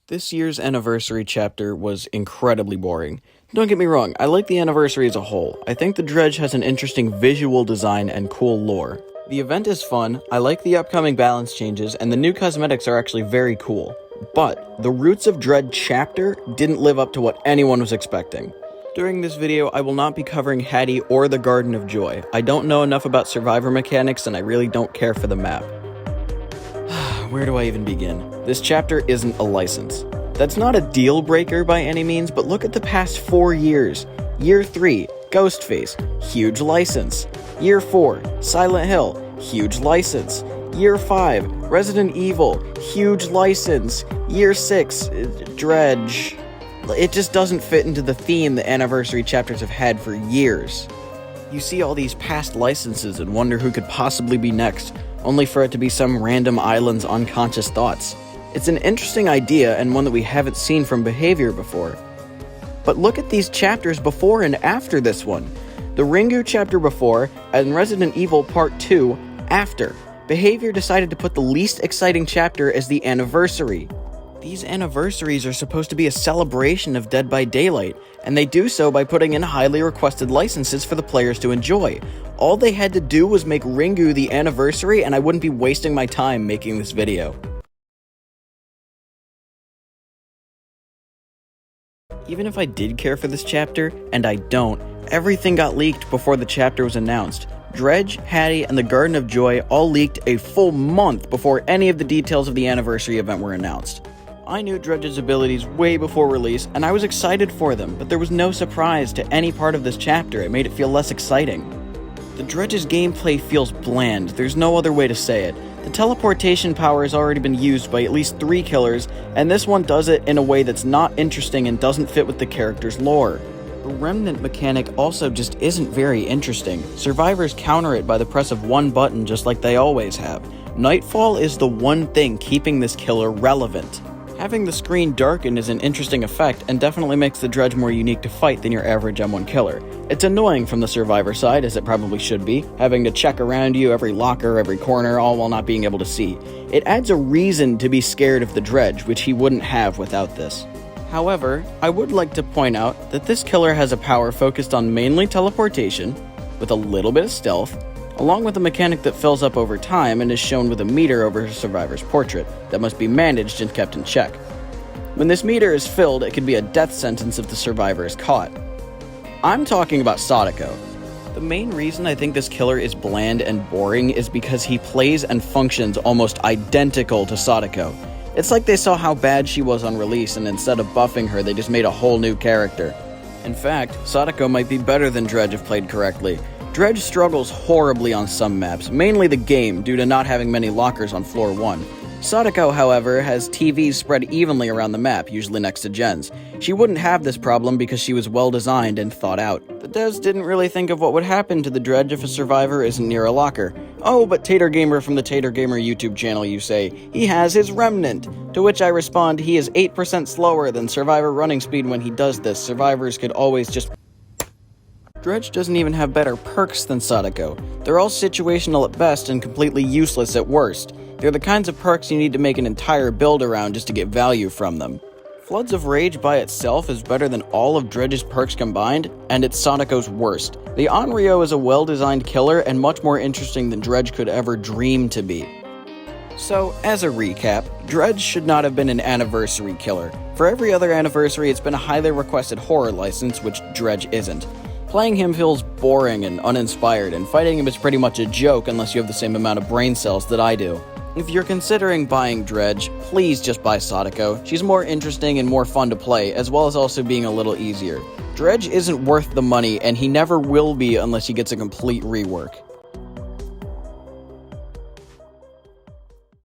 This year's anniversary chapter was incredibly boring. Don't get me wrong, I like the anniversary as a whole. I think the Dredge has an interesting visual design and cool lore. The event is fun, I like the upcoming balance changes, and the new cosmetics are actually very cool. But the Roots of Dread chapter didn't live up to what anyone was expecting. During this video, I will not be covering Hattie or the Garden of Joy. I don't know enough about survivor mechanics, and I really don't care for the map. Where do I even begin? This chapter isn't a license. That's not a deal breaker by any means, but look at the past 4 years. Year 3, Ghostface, huge license. Year 4, Silent Hill, huge license. Year 5, Resident Evil, huge license. Year 6, Dredge. It just doesn't fit into the theme the anniversary chapters have had for years. You see all these past licenses and wonder who could possibly be next, only for it to be some random island's unconscious thoughts. It's an interesting idea and one that we haven't seen from Behavior before. But look at these chapters before and after this one. The Ringu chapter before, and Resident Evil Part 2 after. Behavior decided to put the least exciting chapter as the anniversary. These anniversaries are supposed to be a celebration of Dead by Daylight, and they do so by putting in highly requested licenses for the players to enjoy. All they had to do was make Ringu the anniversary, and I wouldn't be wasting my time making this video. Even if I did care for this chapter, and I don't, everything got leaked before the chapter was announced. Dredge, Hattie, and the Garden of Joy all leaked a full month before any of the details of the anniversary event were announced. I knew Dredge's abilities way before release, and I was excited for them, but there was no surprise to any part of this chapter. It made it feel less exciting. The Dredge's gameplay feels bland, there's no other way to say it. The teleportation power has already been used by at least 3 killers, and this one does it in a way that's not interesting and doesn't fit with the character's lore. The Remnant mechanic also just isn't very interesting. Survivors counter it by the press of one button just like they always have. Nightfall is the one thing keeping this killer relevant. Having the screen darken is an interesting effect and definitely makes the Dredge more unique to fight than your average M1 killer. It's annoying from the survivor side, as it probably should be, having to check around you, every locker, every corner, all while not being able to see. It adds a reason to be scared of the Dredge, which he wouldn't have without this. However, I would like to point out that this killer has a power focused on mainly teleportation, with a little bit of stealth, along with a mechanic that fills up over time and is shown with a meter over a survivor's portrait that must be managed and kept in check. When this meter is filled, it could be a death sentence if the survivor is caught. I'm talking about Sadako. The main reason I think this killer is bland and boring is because he plays and functions almost identical to Sadako. It's like they saw how bad she was on release, and instead of buffing her, they just made a whole new character. In fact, Sadako might be better than Dredge if played correctly. Dredge struggles horribly on some maps, mainly the game, due to not having many lockers on floor 1. Sadako, however, has TVs spread evenly around the map, usually next to Jen's. She wouldn't have this problem because she was well designed and thought out. The devs didn't really think of what would happen to the Dredge if a survivor isn't near a locker. Oh, but Tater Gamer from the Tater Gamer YouTube channel, you say, he has his Remnant. To which I respond, he is 8% slower than survivor running speed when he does this. Survivors could always just... Dredge doesn't even have better perks than Sadako. They're all situational at best and completely useless at worst. They're the kinds of perks you need to make an entire build around just to get value from them. Floods of Rage by itself is better than all of Dredge's perks combined, and it's Sadako's worst. The Onryo is a well-designed killer and much more interesting than Dredge could ever dream to be. So, as a recap, Dredge should not have been an anniversary killer. For every other anniversary, it's been a highly requested horror license, which Dredge isn't. Playing him feels boring and uninspired, and fighting him is pretty much a joke unless you have the same amount of brain cells that I do. If you're considering buying Dredge, please just buy Sadako. She's more interesting and more fun to play, as well as also being a little easier. Dredge isn't worth the money, and he never will be unless he gets a complete rework.